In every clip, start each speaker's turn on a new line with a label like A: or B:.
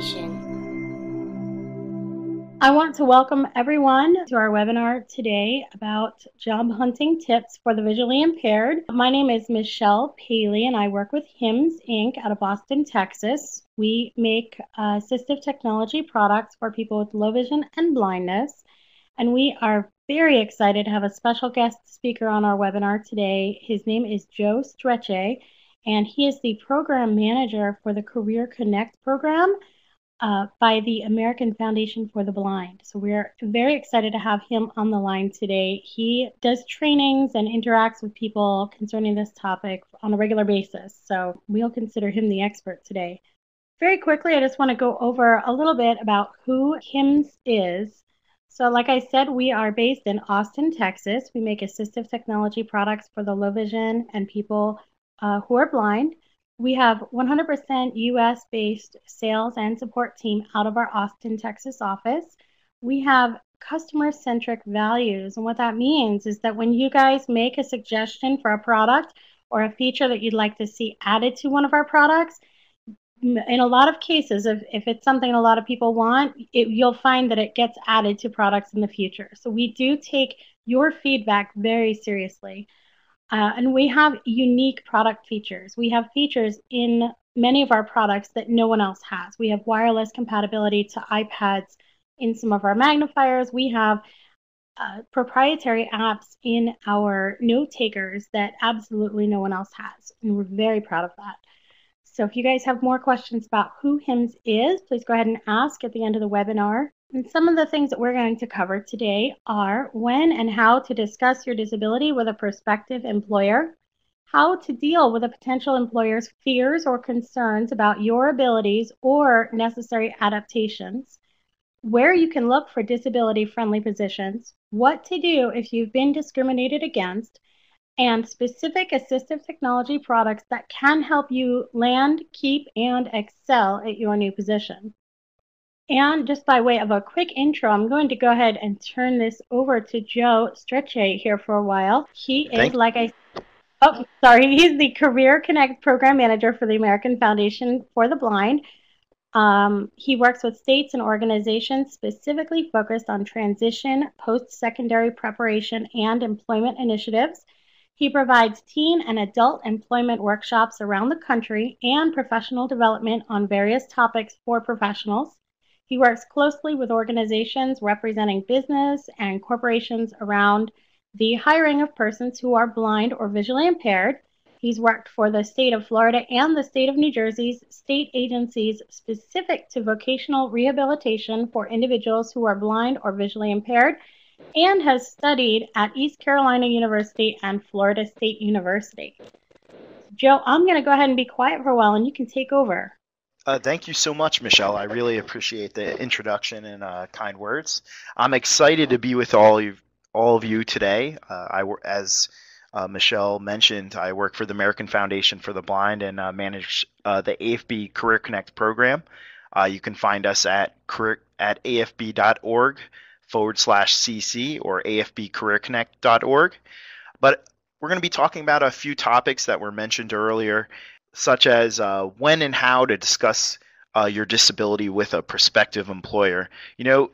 A: Foundation.
B: I want to welcome everyone to our webinar today about job hunting tips for the visually impaired. My name is Michelle Paley and I work with HIMS Inc. out of Austin, Texas. We make assistive technology products for people with low vision and blindness. And we are very excited to have a special guest speaker on our webinar today. His name is Joe Strechay, and he is the program manager for the CareerConnect program by the American Foundation for the Blind. So we're very excited to have him on the line today. He does trainings and interacts with people concerning this topic on a regular basis. So we'll consider him the expert today. Very quickly, I just want to go over a little bit about who HIMS is. So like I said, we are based in Austin, Texas. We make assistive technology products for the low vision and people who are blind. We have 100% US-based sales and support team out of our Austin, Texas office. We have customer-centric values, and what that means is that when you guys make a suggestion for a product or a feature that you'd like to see added to one of our products, in a lot of cases, if it's something a lot of people want, you'll find that it gets added to products in the future. So we do take your feedback very seriously. And we have unique product features. We have features in many of our products that no one else has. We have wireless compatibility to iPads in some of our magnifiers. We have proprietary apps in our Notetakers that absolutely no one else has. And we're very proud of that. So if you guys have more questions about who HIMS is, please go ahead and ask at the end of the webinar. And some of the things that we're going to cover today are when and how to discuss your disability with a prospective employer, how to deal with a potential employer's fears or concerns about your abilities or necessary adaptations, where you can look for disability-friendly positions, what to do if you've been discriminated against, and specific assistive technology products that can help you land, keep, and excel at your new position. And just by way of a quick intro, I'm going to go ahead and turn this over to Joe Strechay here for a while. He is, he's the CareerConnect Program Manager for the American Foundation for the Blind. He works with states and organizations specifically focused on transition, post-secondary preparation, and employment initiatives. He provides teen and adult employment workshops around the country and professional development on various topics for professionals. He works closely with organizations representing business and corporations around the hiring of persons who are blind or visually impaired. He's worked for the state of Florida and the state of New Jersey's state agencies specific to vocational rehabilitation for individuals who are blind or visually impaired, and has studied at East Carolina University and Florida State University. Joe, I'm going to go ahead and be quiet for a while, and you can take over.
C: Thank you so much, Michelle. I really appreciate the introduction and kind words. I'm excited to be with all of you today. As Michelle mentioned, I work for the American Foundation for the Blind and manage the AFB CareerConnect program. You can find us at afb.org/cc or afbcareerconnect.org. But we're going to be talking about a few topics that were mentioned earlier, such as when and how to discuss your disability with a prospective employer. You know,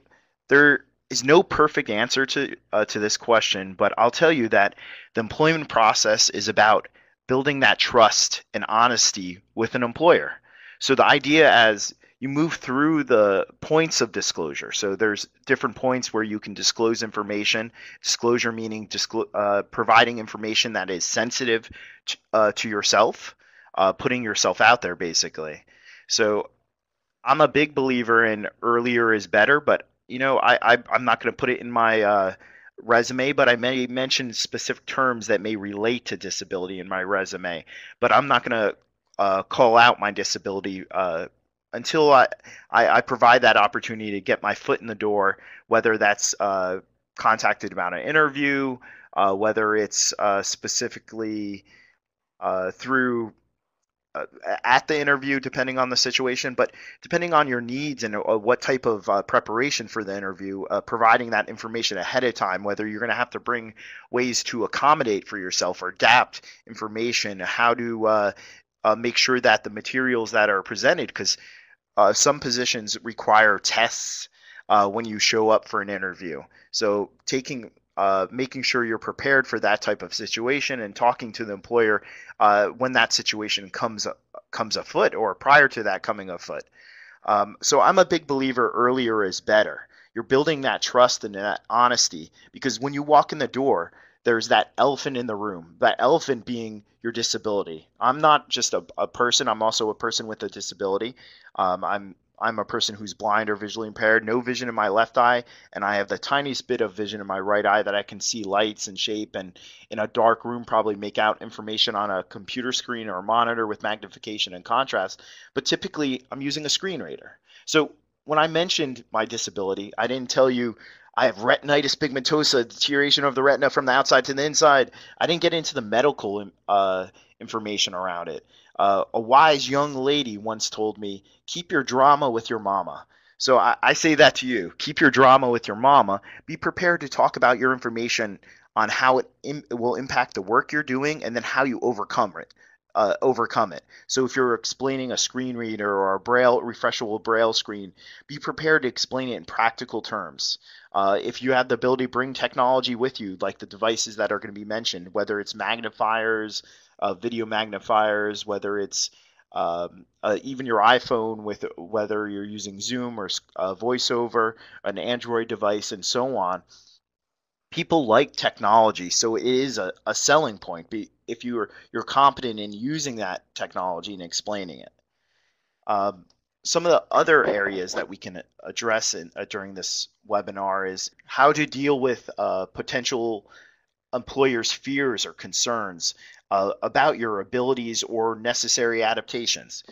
C: there is no perfect answer to this question, but I'll tell you that the employment process is about building that trust and honesty with an employer. So the idea as you move through the points of disclosure. So there's different points where you can disclose information. Disclosure meaning providing information that is sensitive to yourself. Putting yourself out there, basically. So I'm a big believer in earlier is better, but you know, I'm not going to put it in my resume, but I may mention specific terms that may relate to disability in my resume. But I'm not going to call out my disability until I provide that opportunity to get my foot in the door, whether that's contacted about an interview, whether it's specifically through at the interview, depending on the situation, but depending on your needs and what type of preparation for the interview, providing that information ahead of time, whether you're going to have to bring ways to accommodate for yourself or adapt information, how to make sure that the materials that are presented, because some positions require tests when you show up for an interview. So making sure you're prepared for that type of situation and talking to the employer when that situation comes afoot or prior to that coming afoot. So I'm a big believer earlier is better. You're building that trust and that honesty, because when you walk in the door, there's that elephant in the room, that elephant being your disability. I'm not just a person, I'm also a person with a disability. I'm a person who's blind or visually impaired, no vision in my left eye, and I have the tiniest bit of vision in my right eye that I can see lights and shape, and in a dark room probably make out information on a computer screen or a monitor with magnification and contrast. But typically I'm using a screen reader. So when I mentioned my disability, I didn't tell you I have retinitis pigmentosa, deterioration of the retina from the outside to the inside. I didn't get into the medical information around it. A wise young lady once told me, keep your drama with your mama. So I say that to you. Keep your drama with your mama. Be prepared to talk about your information on how it will impact the work you're doing, and then how you overcome it. So if you're explaining a screen reader or a refreshable Braille screen, be prepared to explain it in practical terms. If you have the ability to bring technology with you, like the devices that are going to be mentioned, whether it's magnifiers, video magnifiers, whether it's even your iPhone, with whether you're using Zoom or VoiceOver, an Android device, and so on. People like technology, so it is a selling point. If you're competent in using that technology and explaining it. Some of the other areas that we can address during this webinar is how to deal with potential employers' fears or concerns about your abilities or necessary adaptations.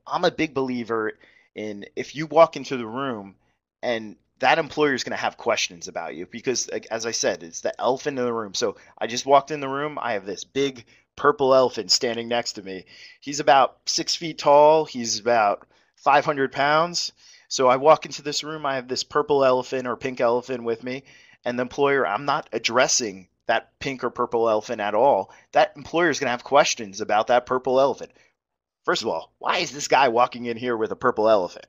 C: I'm a big believer in, if you walk into the room and that employer is going to have questions about you, because, as I said, it's the elephant in the room. So I just walked in the room. I have this big purple elephant standing next to me. He's about 6 feet tall. He's about 500 pounds. So I walk into this room. I have this purple elephant or pink elephant with me. And the employer, I'm not addressing that pink or purple elephant at all. That employer is going to have questions about that purple elephant. First of all, why is this guy walking in here with a purple elephant?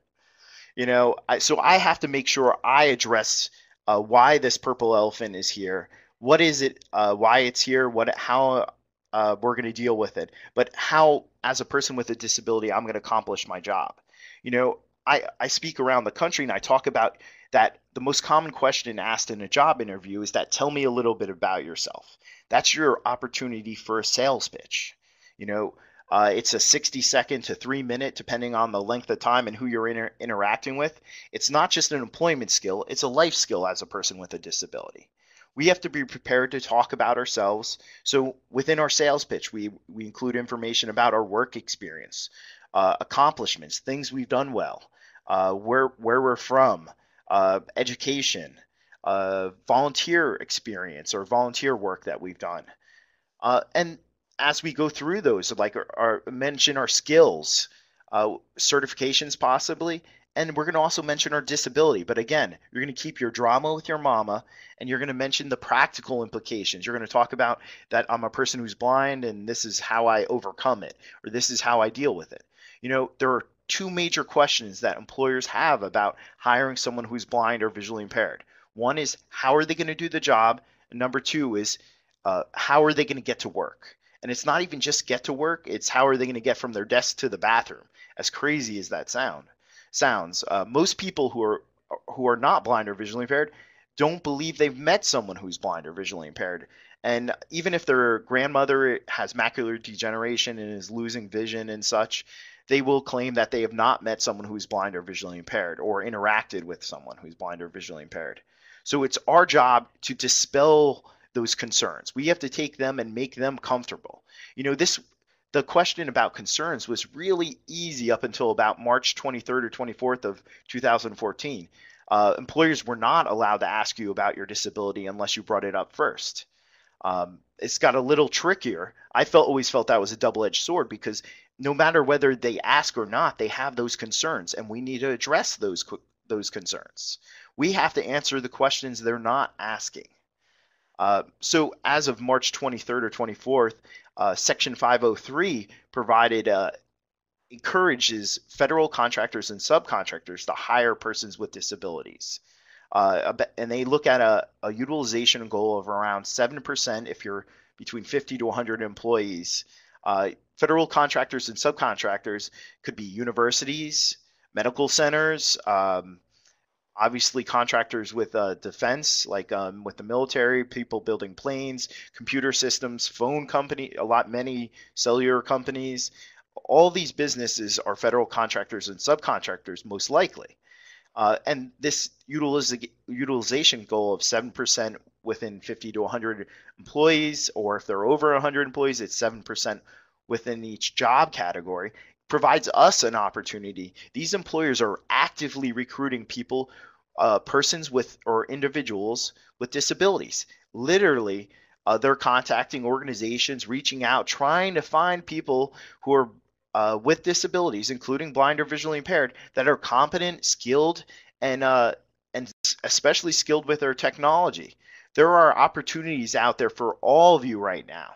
C: So I have to make sure I address why this purple elephant is here. What is it? Why it's here? How we're going to deal with it? But how, as a person with a disability, I'm going to accomplish my job. I speak around the country and I talk about that. The most common question asked in a job interview is that, tell me a little bit about yourself. That's your opportunity for a sales pitch. It's a 60-second to 3-minute, depending on the length of time and who you're interacting with. It's not just an employment skill, it's a life skill as a person with a disability. We have to be prepared to talk about ourselves. So within our sales pitch, we include information about our work experience, accomplishments, things we've done well, where we're from, education, volunteer experience or volunteer work that we've done. And as we go through those, like mention our skills, certifications possibly, and we're going to also mention our disability. But again, you're going to keep your drama with your mama, and you're going to mention the practical implications. You're going to talk about that I'm a person who's blind, and this is how I overcome it, or this is how I deal with it. There are two major questions that employers have about hiring someone who's blind or visually impaired. One is, how are they going to do the job? And number two is, how are they going to get to work? And it's not even just get to work, it's how are they going to get from their desk to the bathroom, as crazy as that sounds. Most people who are not blind or visually impaired don't believe they've met someone who's blind or visually impaired. And even if their grandmother has macular degeneration and is losing vision and such, they will claim that they have not met someone who's blind or visually impaired or interacted with someone who's blind or visually impaired. So it's our job to dispel those concerns. We have to take them and make them comfortable. The question about concerns was really easy up until about March 23rd or 24th of 2014. Employers were not allowed to ask you about your disability unless you brought it up first. It's got a little trickier. I always felt that was a double-edged sword, because no matter whether they ask or not, they have those concerns, and we need to address those concerns. We have to answer the questions they're not asking. So as of March 23rd or 24th, Section 503 provided encourages federal contractors and subcontractors to hire persons with disabilities. And they look at a utilization goal of around 7% if you're between 50 to 100 employees. Federal contractors and subcontractors could be universities, medical centers, obviously contractors with defense, like with the military, people building planes, computer systems, phone company, many cellular companies. All these businesses are federal contractors and subcontractors, most likely. And this utilization goal of 7% within 50 to 100 employees, or if they're over 100 employees, it's 7% within each job category, provides us an opportunity. These employers are actively recruiting people, persons with or individuals with disabilities. Literally, they're contacting organizations, reaching out, trying to find people who are with disabilities, including blind or visually impaired, that are competent, skilled, and especially skilled with their technology. There are opportunities out there for all of you right now.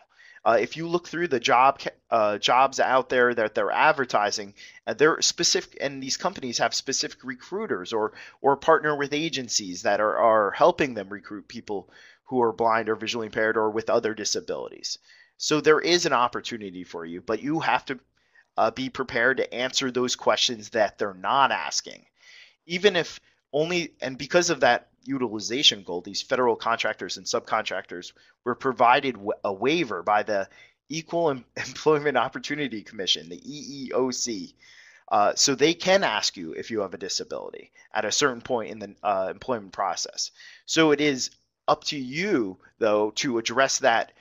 C: If you look through the jobs out there that they're advertising, they're specific, and these companies have specific recruiters or partner with agencies that are helping them recruit people who are blind or visually impaired or with other disabilities. So there is an opportunity for you, but you have to be prepared to answer those questions that they're not asking. Even if only, and because of that utilization goal, these federal contractors and subcontractors were provided a waiver by the Equal Employment Opportunity Commission, the EEOC. So they can ask you if you have a disability at a certain point in the employment process. So it is up to you, though, to address that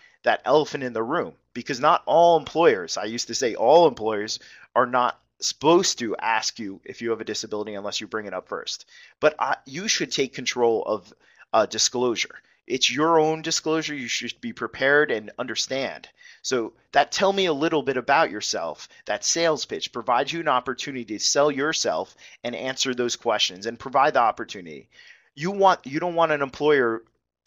C: elephant in the room, because not all employers, I used to say all employers, are not supposed to ask you if you have a disability unless you bring it up first. But you should take control of disclosure. It's your own disclosure. You should be prepared and understand. So that tell me a little bit about yourself. That sales pitch provides you an opportunity to sell yourself and answer those questions and provide the opportunity. You don't want an employer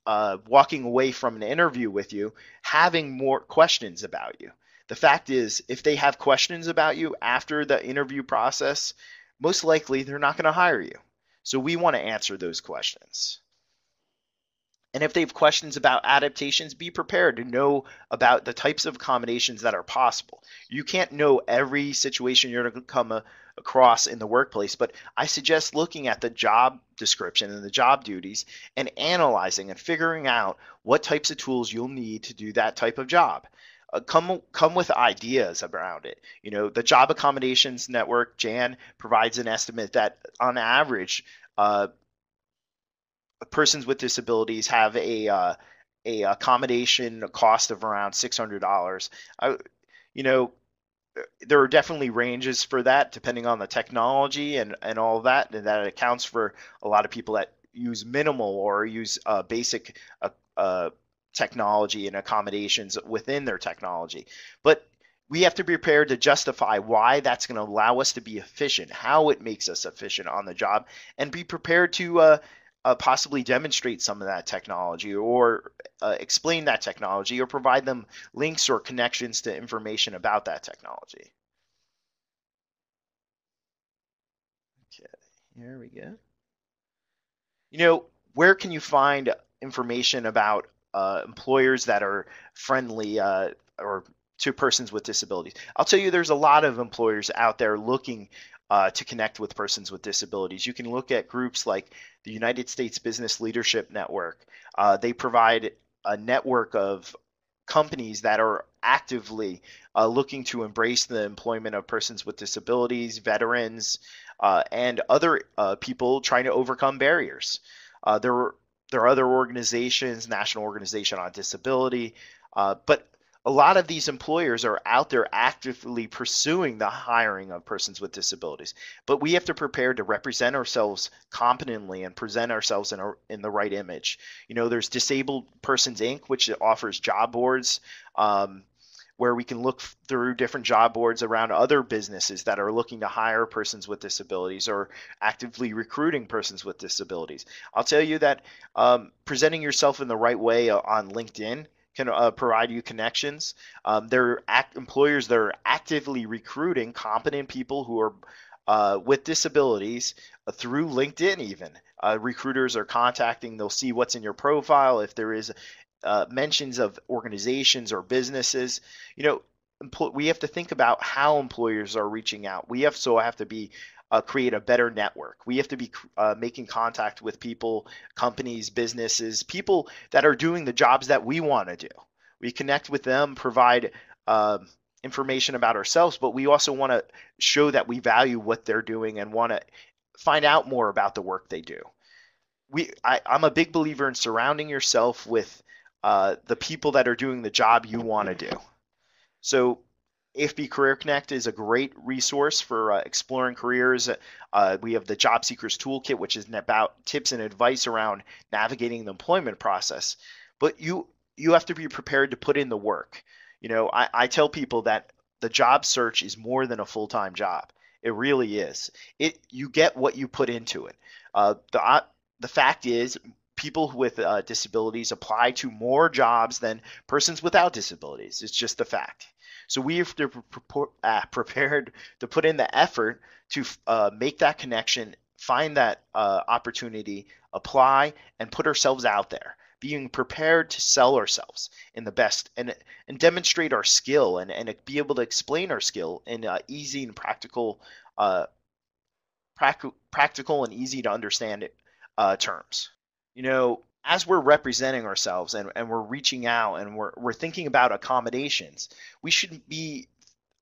C: walking away from an interview with you having more questions about you. The fact is, if they have questions about you after the interview process, most likely they're not going to hire you. So we want to answer those questions. And if they have questions about adaptations, be prepared to know about the types of accommodations that are possible. You can't know every situation you're going to come across in the workplace, but I suggest looking at the job description and the job duties and analyzing and figuring out what types of tools you'll need to do that type of job. Come with ideas around it. You know, the Job Accommodations Network, JAN, provides an estimate that on average, persons with disabilities have a accommodation cost of around $600. You know, there are definitely ranges for that depending on the technology and all of that, and that accounts for a lot of people that use minimal or use basic technology and accommodations within their technology. But we have to be prepared to justify why that's going to allow us to be efficient, how it makes us efficient on the job, and be prepared to possibly demonstrate some of that technology or explain that technology or provide them links or connections to information about that technology. Okay, here we go. You know, where can you find information about employers that are friendly or to persons with disabilities? I'll tell you, there's a lot of employers out there looking to connect with persons with disabilities. You can look at groups like the United States Business Leadership Network. They provide a network of companies that are actively looking to embrace the employment of persons with disabilities, veterans, and other people trying to overcome barriers. There are other organizations, National Organization on Disability, but a lot of these employers are out there actively pursuing the hiring of persons with disabilities. But we have to prepare to represent ourselves competently and present ourselves in the right image. You know, there's Disabled Persons Inc., which offers job boards where we can look through different job boards around other businesses that are looking to hire persons with disabilities or actively recruiting persons with disabilities. I'll tell you that presenting yourself in the right way on LinkedIn can provide you connections. There are employers that are actively recruiting competent people who are with disabilities through LinkedIn even. Recruiters are contacting, they'll see what's in your profile, if there is mentions of organizations or businesses. You know, we have to think about how employers are reaching out. We have to be create a better network. We have to be making contact with people, companies, businesses, people that are doing the jobs that we want to do. We connect with them, provide information about ourselves, but we also want to show that we value what they're doing and want to find out more about the work they do. I'm a big believer in surrounding yourself with the people that are doing the job you want to do. So AFB Career Connect is a great resource for exploring careers. We have the Job Seekers Toolkit, which is about tips and advice around navigating the employment process. But you have to be prepared to put in the work. You know, I tell people that the job search is more than a full-time job. It really is. You get what you put into it. The fact is, people with disabilities apply to more jobs than persons without disabilities. It's just a fact. So we have to prepared to put in the effort to make that connection, find that opportunity, apply, and put ourselves out there. Being prepared to sell ourselves in the best and demonstrate our skill and be able to explain our skill in easy and practical and easy to understand terms. You know, as we're representing ourselves and we're reaching out and we're thinking about accommodations, we should be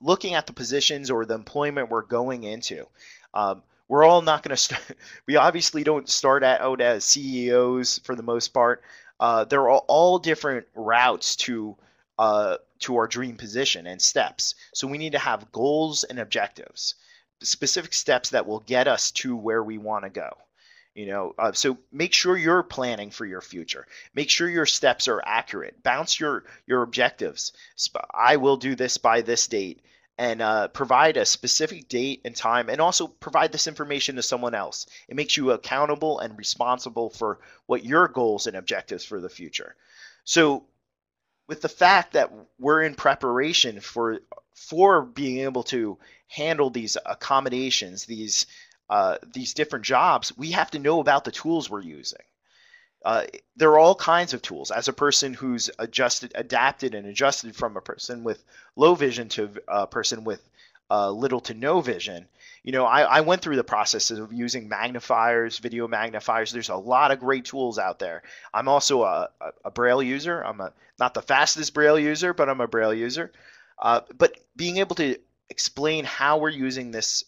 C: looking at the positions or the employment we're going into. We're all not going to we obviously don't start out as CEOs for the most part. There are all different routes to our dream position and steps. So we need to have goals and objectives, specific steps that will get us to where we want to go. You know, so make sure you're planning for your future. Make sure your steps are accurate. Bounce your objectives. I will do this by this date, and provide a specific date and time, and also provide this information to someone else. It makes you accountable and responsible for what your goals and objectives for the future. So with the fact that we're in preparation for being able to handle these accommodations, these different jobs, we have to know about the tools we're using. There are all kinds of tools. As a person who's adapted and adjusted from a person with low vision to a person with little to no vision, you know, I went through the process of using magnifiers, video magnifiers. There's a lot of great tools out there. I'm also a Braille user. I'm not the fastest Braille user, but I'm a Braille user. But being able to explain how we're using this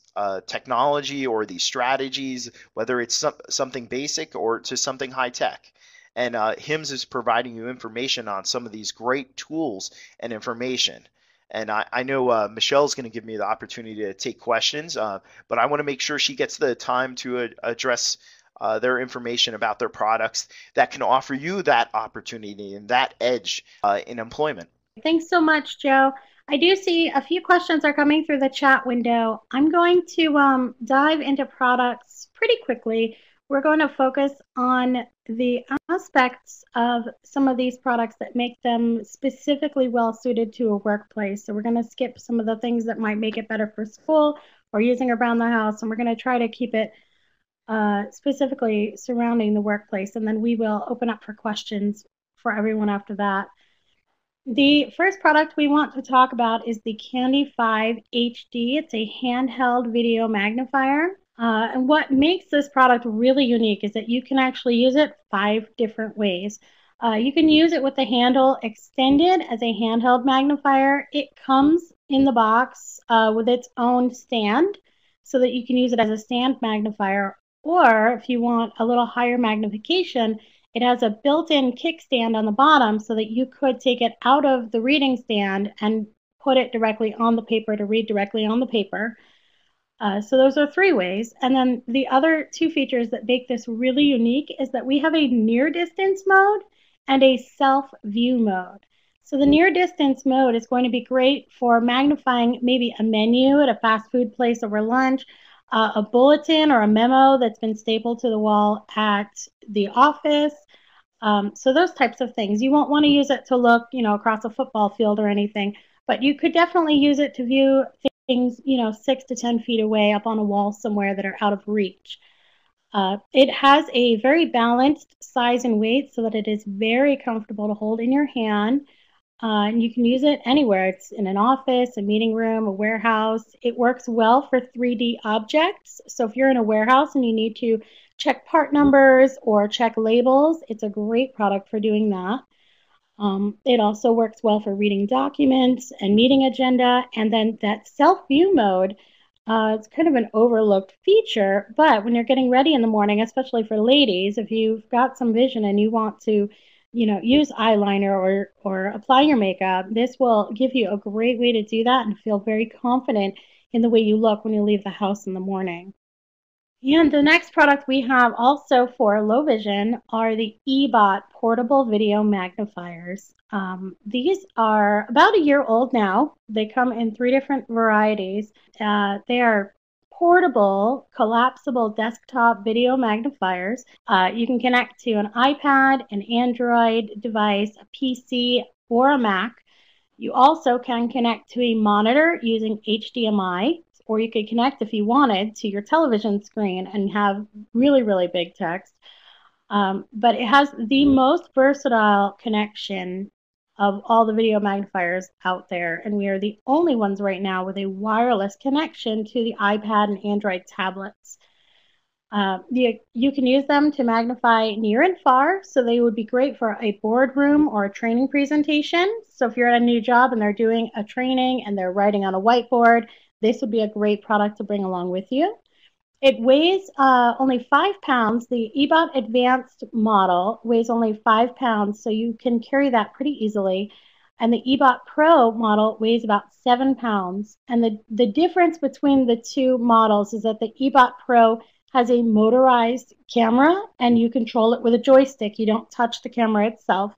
C: technology or these strategies, whether it's something basic or to something high tech. And HIMSS is providing you information on some of these great tools and information. And I know Michelle's going to give me the opportunity to take questions, but I want to make sure she gets the time to address their information about their products that can offer you that opportunity and that edge in employment.
B: Thanks so much, Joe. I do see a few questions are coming through the chat window. I'm going to dive into products pretty quickly. We're going to focus on the aspects of some of these products that make them specifically well suited to a workplace. So we're going to skip some of the things that might make it better for school or using around the house, and we're going to try to keep it specifically surrounding the workplace, and then we will open up for questions for everyone after that. The first product we want to talk about is the Candy 5 HD. It's a handheld video magnifier. And what makes this product really unique is that you can actually use it 5 different ways. You can use it with the handle extended as a handheld magnifier. It comes in the box with its own stand so that you can use it as a stand magnifier. Or if you want a little higher magnification, it has a built-in kickstand on the bottom so that you could take it out of the reading stand and put it directly on the paper to read directly on the paper. So those are 3 ways. And then the other 2 features that make this really unique is that we have a near distance mode and a self-view mode. So the near distance mode is going to be great for magnifying maybe a menu at a fast food place over lunch, a bulletin or a memo that's been stapled to the wall at the office, So those types of things. You won't want to use it to look, across a football field or anything, but you could definitely use it to view things, 6 to 10 feet away up on a wall somewhere that are out of reach. It has a very balanced size and weight so that it is very comfortable to hold in your hand. And you can use it anywhere. It's in an office, a meeting room, a warehouse. It works well for 3D objects. So if you're in a warehouse and you need to check part numbers or check labels, it's a great product for doing that. It also works well for reading documents and meeting agenda. And then that self-view mode, it's kind of an overlooked feature, but when you're getting ready in the morning, especially for ladies, if you've got some vision and you want to, use eyeliner or apply your makeup, this will give you a great way to do that and feel very confident in the way you look when you leave the house in the morning. And the next product we have also for low vision are the eBot portable video magnifiers. These are about a year old now. They come in 3 different varieties. They are portable, collapsible desktop video magnifiers. You can connect to an iPad, an Android device, a PC, or a Mac. You also can connect to a monitor using HDMI, or you could connect, if you wanted, to your television screen and have really, really big text. But it has the most versatile connection of all the video magnifiers out there, and we are the only ones right now with a wireless connection to the iPad and Android tablets. You can use them to magnify near and far, so they would be great for a boardroom or a training presentation. So if you're at a new job and they're doing a training and they're writing on a whiteboard, this would be a great product to bring along with you. It weighs only 5 pounds. The eBot Advanced model weighs only 5 pounds, so you can carry that pretty easily. And the eBot Pro model weighs about 7 pounds. And the difference between the two models is that the eBot Pro has a motorized camera, and you control it with a joystick. You don't touch the camera itself.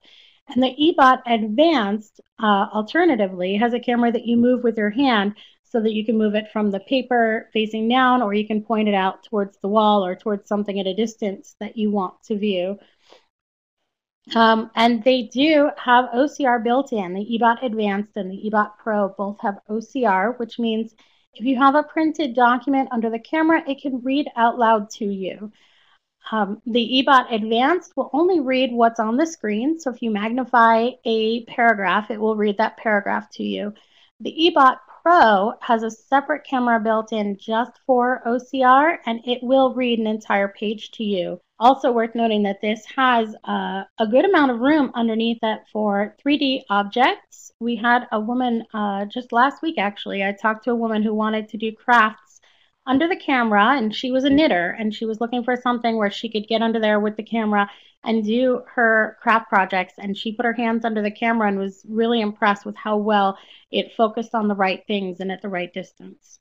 B: And the eBot Advanced, alternatively, has a camera that you move with your hand, so that you can move it from the paper facing down, or you can point it out towards the wall or towards something at a distance that you want to view. And they do have OCR built in. The eBot Advanced and the eBot Pro both have OCR, which means if you have a printed document under the camera, it can read out loud to you. The eBot Advanced will only read what's on the screen. So if you magnify a paragraph, it will read that paragraph to you. The eBot Pro has a separate camera built in just for OCR, and it will read an entire page to you. Also worth noting that this has a good amount of room underneath it for 3D objects. We had a woman just last week, actually. I talked to a woman who wanted to do crafts under the camera, and she was a knitter, and she was looking for something where she could get under there with the camera and do her craft projects. And she put her hands under the camera and was really impressed with how well it focused on the right things and at the right distance.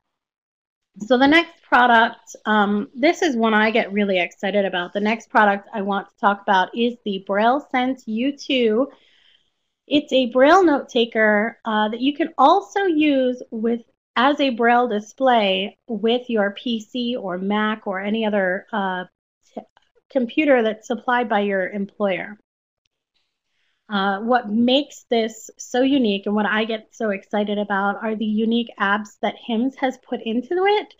B: So the next product, this is one I get really excited about. The next product I want to talk about is the Braille Sense U2. It's a Braille note taker that you can also use as a Braille display with your PC or Mac or any other computer that's supplied by your employer. What makes this so unique and what I get so excited about are the unique apps that HIMSS has put into it.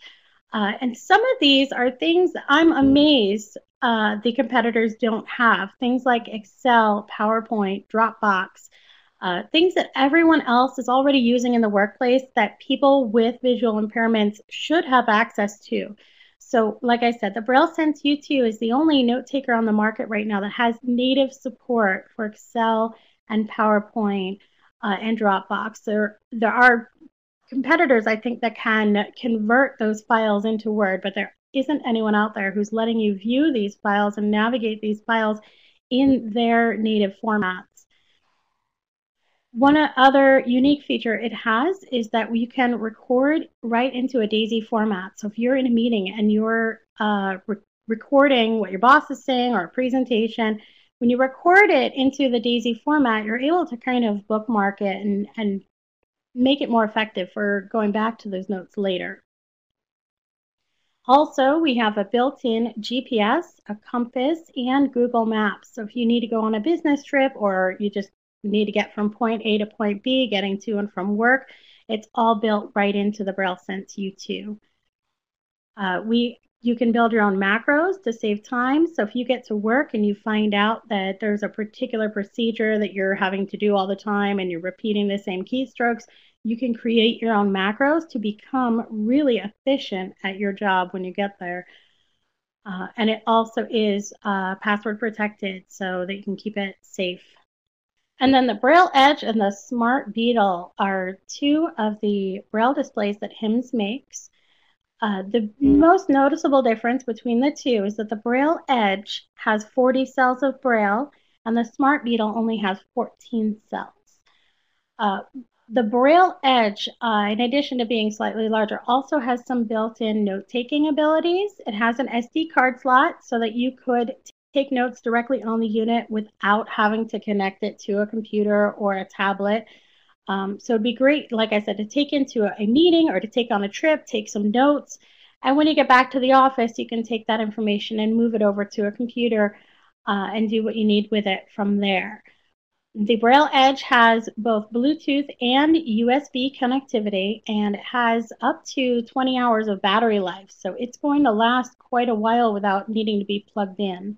B: And some of these are things I'm amazed the competitors don't have. Things like Excel, PowerPoint, Dropbox, things that everyone else is already using in the workplace that people with visual impairments should have access to. So like I said, the Braille Sense U2 is the only note taker on the market right now that has native support for Excel and PowerPoint and Dropbox. There are competitors, I think, that can convert those files into Word, but there isn't anyone out there who's letting you view these files and navigate these files in their native formats. One other unique feature it has is that you can record right into a DAISY format. So if you're in a meeting and you're recording what your boss is saying or a presentation, when you record it into the DAISY format, you're able to kind of bookmark it and make it more effective for going back to those notes later. Also, we have a built-in GPS, a compass, and Google Maps. So if you need to go on a business trip or you just need to get from point A to point B, getting to and from work, it's all built right into the Braille Sense U2. You can build your own macros to save time. So if you get to work and you find out that there's a particular procedure that you're having to do all the time and you're repeating the same keystrokes, you can create your own macros to become really efficient at your job when you get there. And it also is password protected so that you can keep it safe. And then the Braille Edge and the Smart Beetle are two of the Braille displays that HIMSS makes. The most noticeable difference between the two is that the Braille Edge has 40 cells of Braille and the Smart Beetle only has 14 cells. The Braille Edge, in addition to being slightly larger, also has some built-in note-taking abilities. It has an SD card slot so that you could take notes directly on the unit without having to connect it to a computer or a tablet. So it'd be great, like I said, to take into a meeting or to take on a trip, take some notes. And when you get back to the office, you can take that information and move it over to a computer and do what you need with it from there. The Braille Edge has both Bluetooth and USB connectivity, and it has up to 20 hours of battery life. So it's going to last quite a while without needing to be plugged in.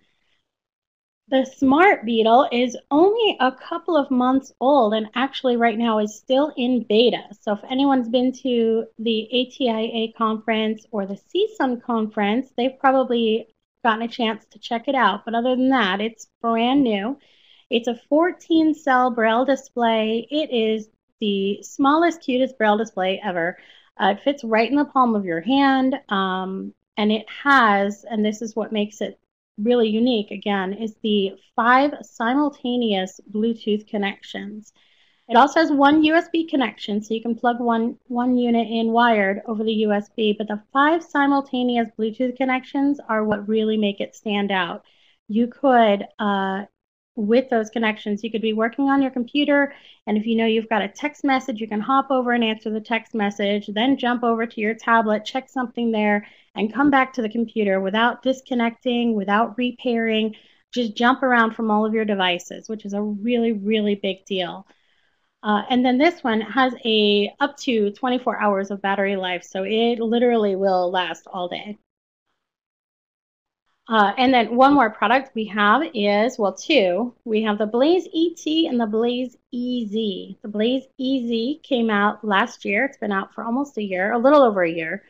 B: The Smart Beetle is only a couple of months old and actually right now is still in beta. So if anyone's been to the ATIA conference or the CSUN conference, they've probably gotten a chance to check it out. But other than that, it's brand new. It's a 14-cell Braille display. It is the smallest, cutest Braille display ever. It fits right in the palm of your hand, and it has, and this is what makes it really unique, again, is the 5 simultaneous Bluetooth connections. It also has one USB connection, so you can plug one unit in wired over the USB, but the 5 simultaneous Bluetooth connections are what really make it stand out. You could, with those connections, you could be working on your computer, and if you know you've got a text message, you can hop over and answer the text message, then jump over to your tablet, check something there, and come back to the computer without disconnecting, without repairing. Just jump around from all of your devices, which is a really, really big deal. And then this one has up to 24 hours of battery life, so it literally will last all day. And then one more product we have is, well, two. We have the Blaze ET and the Blaze EZ. The Blaze EZ came out last year. It's been out for almost a year, a little over a year.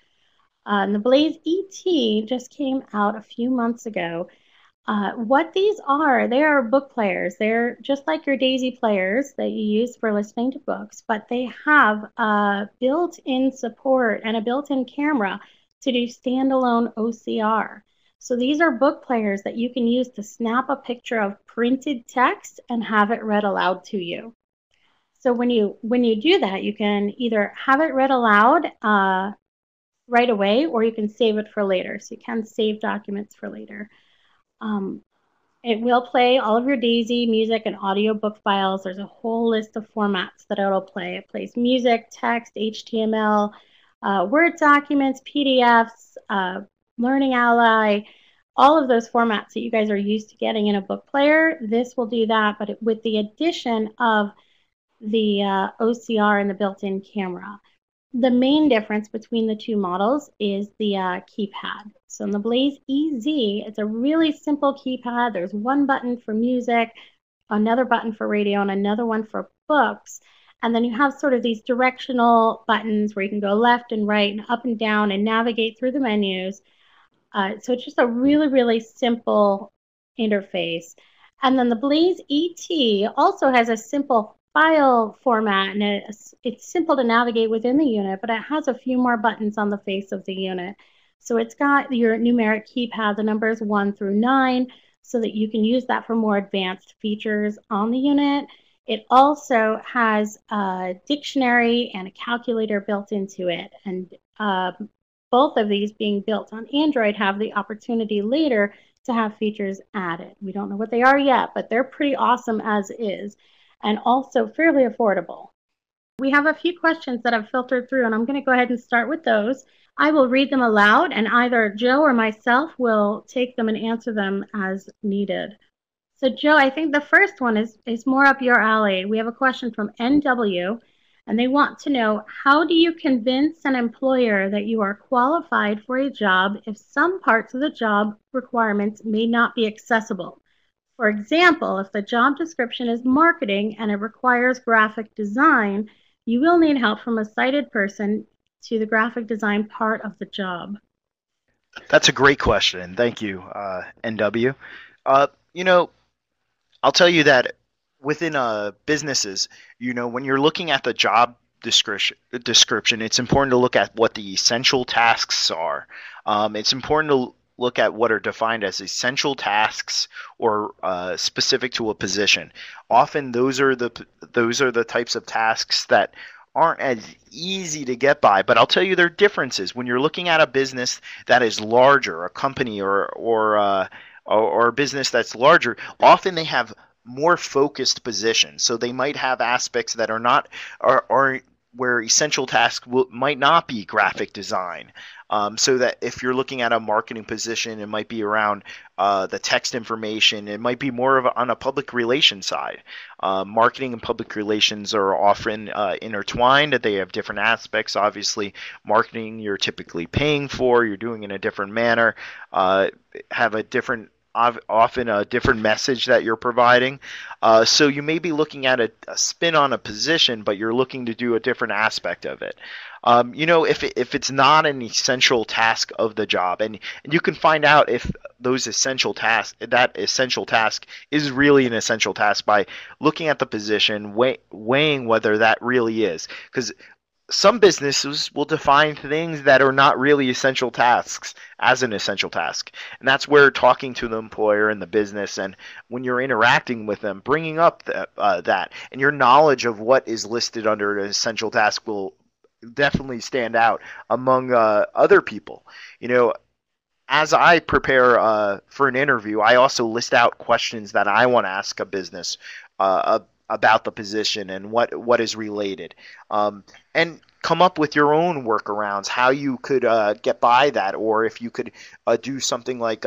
B: And the Blaze ET just came out a few months ago. What these are, they are book players. They're just like your Daisy players that you use for listening to books, but they have a built-in support and a built-in camera to do standalone OCR. So these are book players that you can use to snap a picture of printed text and have it read aloud to you. So when you do that, you can either have it read aloud right away, or you can save it for later. So you can save documents for later. It will play all of your Daisy music and audio book files. There's a whole list of formats that it'll play. It plays music, text, HTML, Word documents, PDFs, Learning Ally, all of those formats that you guys are used to getting in a book player. This will do that, but with the addition of the OCR and the built-in camera. The main difference between the two models is the keypad. So in the Blaze EZ, it's a really simple keypad. There's one button for music, another button for radio, and another one for books. And then you have sort of these directional buttons where you can go left and right and up and down and navigate through the menus. So it's just a really, really simple interface. And then the Blaze ET also has a simple file format, and it's simple to navigate within the unit, but it has a few more buttons on the face of the unit. So it's got your numeric keypad, the numbers 1 through 9, so that you can use that for more advanced features on the unit. It also has a dictionary and a calculator built into it, and both of these being built on Android have the opportunity later to have features added. We don't know what they are yet, but they're pretty awesome as is, and also fairly affordable. We have a few questions that I've filtered through, and I'm going to go ahead and start with those. I will read them aloud, and either Joe or myself will take them and answer them as needed. So, Joe, I think the first one is more up your alley. We have a question from NW, and they want to know, how do you convince an employer that you are qualified for a job if some parts of the job requirements may not be accessible? For example, if the job description is marketing and it requires graphic design, you will need help from a sighted person to the graphic design part of the job.
C: That's a great question. Thank you, NW. Uh, you know, I'll tell you that within businesses, when you're looking at the job description, it's important to look at what the essential tasks are. It's important to look at what are defined as essential tasks or specific to a position. Often, those are the types of tasks that aren't as easy to get by. But I'll tell you there are differences when you're looking at a business that is larger, a company or a business that's larger. Often they have more focused positions, so they might have aspects that are not are where essential tasks might not be graphic design. So that if you're looking at a marketing position, it might be around the text information. It might be more of on a public relations side. Marketing and public relations are often intertwined. They have different aspects. Obviously, marketing you're typically paying for. You're doing it in a different manner. Have a different often a different message that you're providing. So you may be looking at a spin on a position, but you're looking to do a different aspect of it. If it's not an essential task of the job, and you can find out if that essential task is really an essential task by looking at the position, weighing whether that really is. Because some businesses will define things that are not really essential tasks as an essential task. And that's where talking to the employer and the business, and when you're interacting with them, bringing up that and your knowledge of what is listed under an essential task will definitely stand out among other people. As I prepare for an interview, I also list out questions that I want to ask a business about the position and what is related, and come up with your own workarounds, how you could get by that, or if you could do something like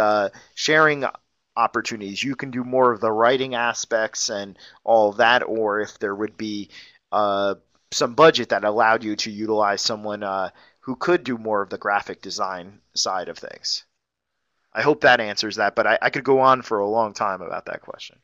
C: sharing opportunities. You can do more of the writing aspects and all of that, or if there would be some budget that allowed you to utilize someone who could do more of the graphic design side of things. I hope that answers that, but I could go on for a long time about that question.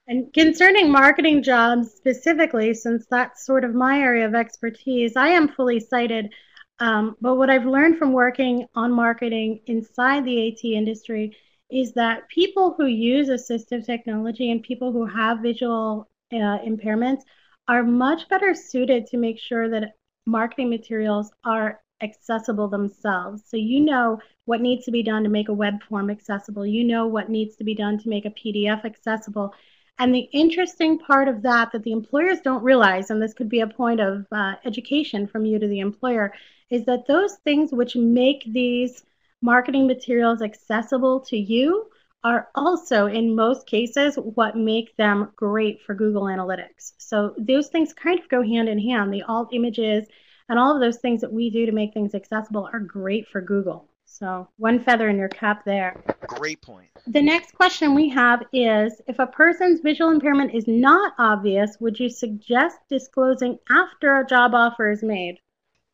B: And concerning marketing jobs specifically, since that's sort of my area of expertise, I am fully sighted. But what I've learned from working on marketing inside the AT industry is that people who use assistive technology and people who have visual impairments are much better suited to make sure that marketing materials are accessible themselves. So you know what needs to be done to make a web form accessible. You know what needs to be done to make a PDF accessible. And the interesting part of that the employers don't realize, and this could be a point of education from you to the employer, is that those things which make these marketing materials accessible to you are also, in most cases, what make them great for Google Analytics. So those things kind of go hand in hand. The alt images and all of those things that we do to make things accessible are great for Google. So one feather in your cap there.
C: Great point.
B: The next question we have is, if a person's visual impairment is not obvious, would you suggest disclosing after a job offer is made?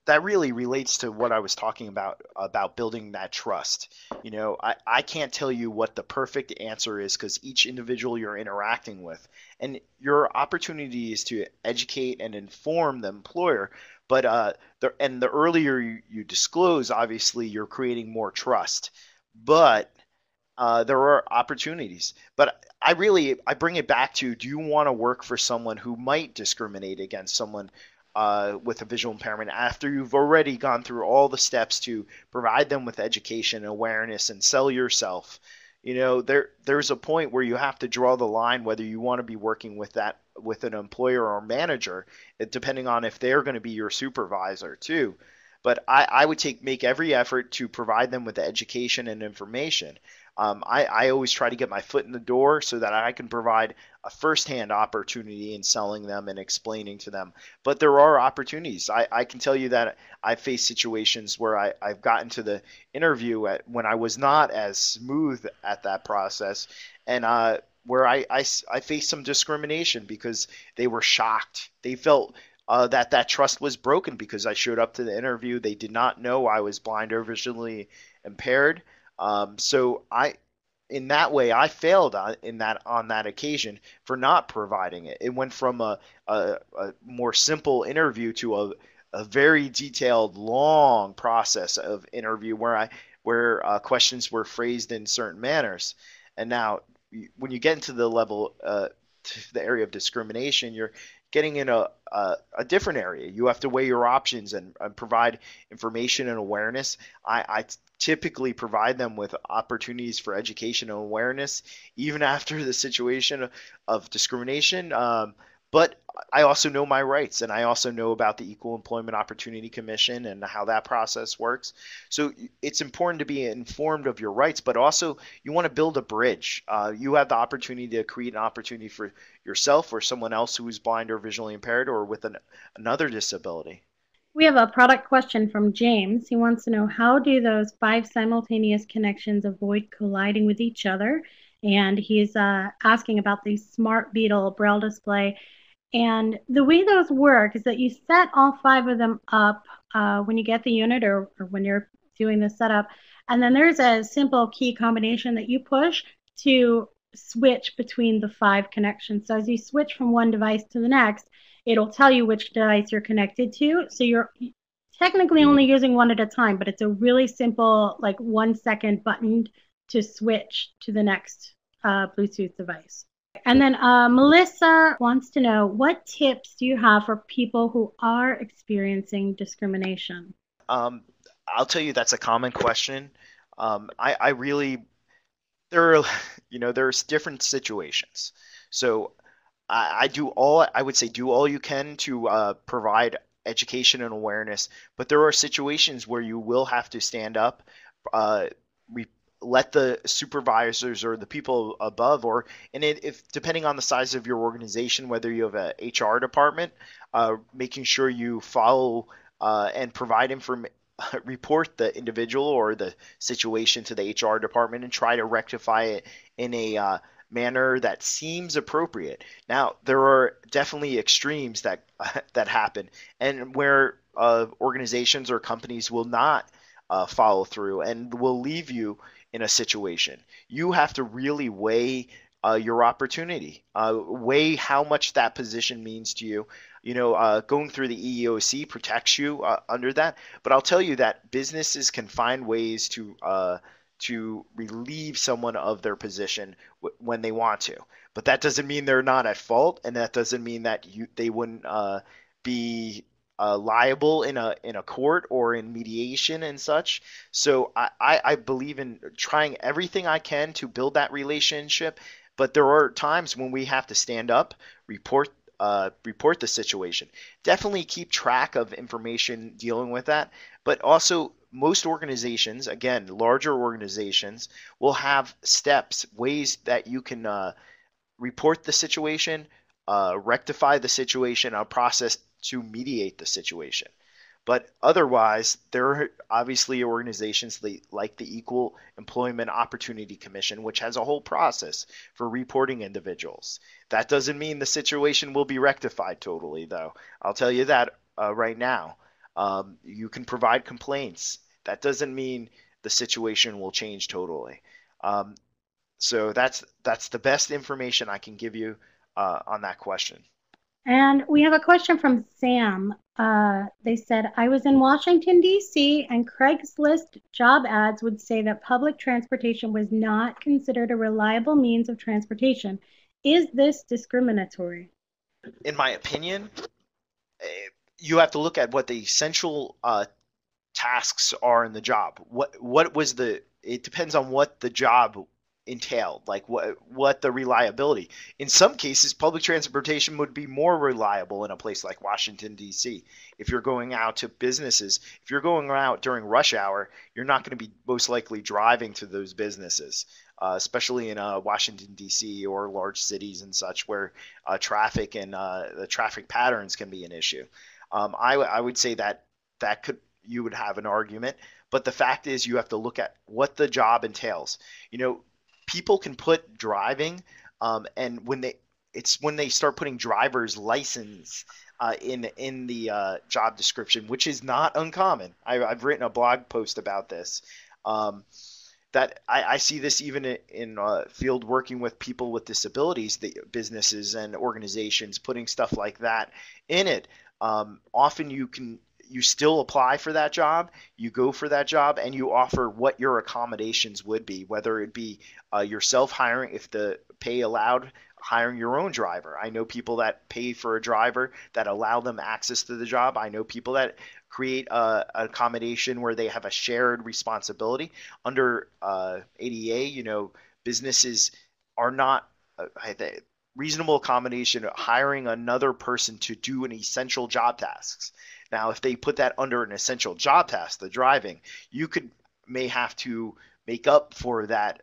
C: That really relates to what I was talking about building that trust. I can't tell you what the perfect answer is because each individual you're interacting with, and your opportunity is to educate and inform the employer. But the earlier you disclose, obviously you're creating more trust. But there are opportunities. But I bring it back to, do you want to work for someone who might discriminate against someone with a visual impairment after you've already gone through all the steps to provide them with education, awareness, and sell yourself? There's a point where you have to draw the line whether you want to be working with an employer or manager, depending on if they're going to be your supervisor too. But I would make every effort to provide them with the education and information. I always try to get my foot in the door so that I can provide a firsthand opportunity in selling them and explaining to them. But there are opportunities. I can tell you that I faced situations where I've gotten to the interview when I was not as smooth at that process, and where I faced some discrimination because they were shocked. They felt that trust was broken because I showed up to the interview. They did not know I was blind or visually impaired. So in that way, I failed on that occasion for not providing it. It went from a more simple interview to a very detailed, long process of interview where questions were phrased in certain manners. And now, when you get into the level, to the area of discrimination, you're getting in a different area. You have to weigh your options and provide information and awareness. I typically provide them with opportunities for education and awareness, even after the situation of discrimination. But I also know my rights, and I also know about the Equal Employment Opportunity Commission and how that process works. So it's important to be informed of your rights, but also you want to build a bridge. You have the opportunity to create an opportunity for yourself or someone else who is blind or visually impaired or with another disability.
B: We have a product question from James. He wants to know, how do those 5 simultaneous connections avoid colliding with each other? And he's asking about the Smart Beetle Braille display. And the way those work is that you set all 5 of them up when you get the unit or when you're doing the setup. And then there's a simple key combination that you push to switch between the 5 connections. So as you switch from one device to the next, it'll tell you which device you're connected to. So you're technically only using one at a time, but it's a really simple, like 1-second button to switch to the next Bluetooth device. And then Melissa wants to know, what tips do you have for people who are experiencing discrimination?
C: I'll tell you that's a common question. I really there are there's different situations. So I would say do all you can to provide education and awareness, but there are situations where you will have to stand up, let the supervisors or the people above, if depending on the size of your organization, whether you have a HR department, making sure you follow and provide information, report the individual or the situation to the HR department and try to rectify it in a manner that seems appropriate. Now, there are definitely extremes that happen, and where organizations or companies will not follow through and will leave you in a situation. You have to really weigh your opportunity, weigh how much that position means to you. Going through the EEOC protects you under that, but I'll tell you that businesses can find ways to relieve someone of their position when they want to. But that doesn't mean they're not at fault, and that doesn't mean that they wouldn't be liable in a court or in mediation and such. So I believe in trying everything I can to build that relationship, but there are times when we have to stand up, report the situation. Definitely keep track of information dealing with that, but also most organizations, again, larger organizations, will have steps, ways that you can report the situation, rectify the situation, a process to mediate the situation. But otherwise, there are obviously organizations like the Equal Employment Opportunity Commission, which has a whole process for reporting individuals. That doesn't mean the situation will be rectified totally, though. I'll tell you that right now. You can provide complaints. That doesn't mean the situation will change totally. So that's the best information I can give you on that question.
B: And we have a question from Sam. They said, I was in Washington, D.C., and Craigslist job ads would say that public transportation was not considered a reliable means of transportation. Is this discriminatory?
C: In my opinion, you have to look at what the essential tasks are in the job. It depends on what the job entailed, like what the reliability. In some cases, public transportation would be more reliable in a place like Washington, D.C. If you're going out to businesses, if you're going out during rush hour, you're not going to be most likely driving to those businesses. especially in Washington, D.C. or large cities and such where traffic and the traffic patterns can be an issue. I would say that you would have an argument, but the fact is you have to look at what the job entails. People can put driving, and when they start putting driver's license in the job description, which is not uncommon. I've written a blog post about this. That I see this even in field working with people with disabilities, the businesses and organizations putting stuff like that in it. Often you still apply for that job, you go for that job, and you offer what your accommodations would be, whether it be yourself hiring, if the pay allowed, hiring your own driver. I know people that pay for a driver that allow them access to the job. I know people that create an accommodation where they have a shared responsibility. Under ADA, businesses are not reasonable accommodation hiring another person to do an essential job tasks. Now, if they put that under an essential job task, the driving, you may have to make up for that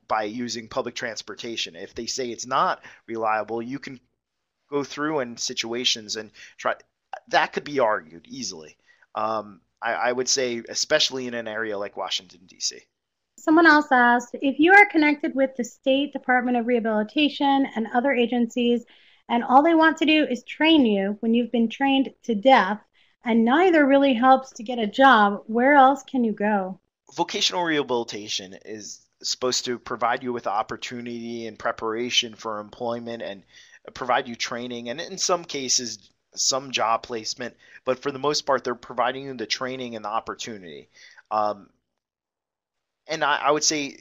C: by using public transportation. If they say it's not reliable, you can go through in situations and try. That could be argued easily. I would say, especially in an area like Washington, D.C.
B: Someone else asked, if you are connected with the State Department of Rehabilitation and other agencies, and all they want to do is train you when you've been trained to death, and neither really helps to get a job, where else can you go?
C: Vocational rehabilitation is supposed to provide you with opportunity and preparation for employment and provide you training, and in some cases, some job placement. But for the most part, they're providing you the training and the opportunity. And I would say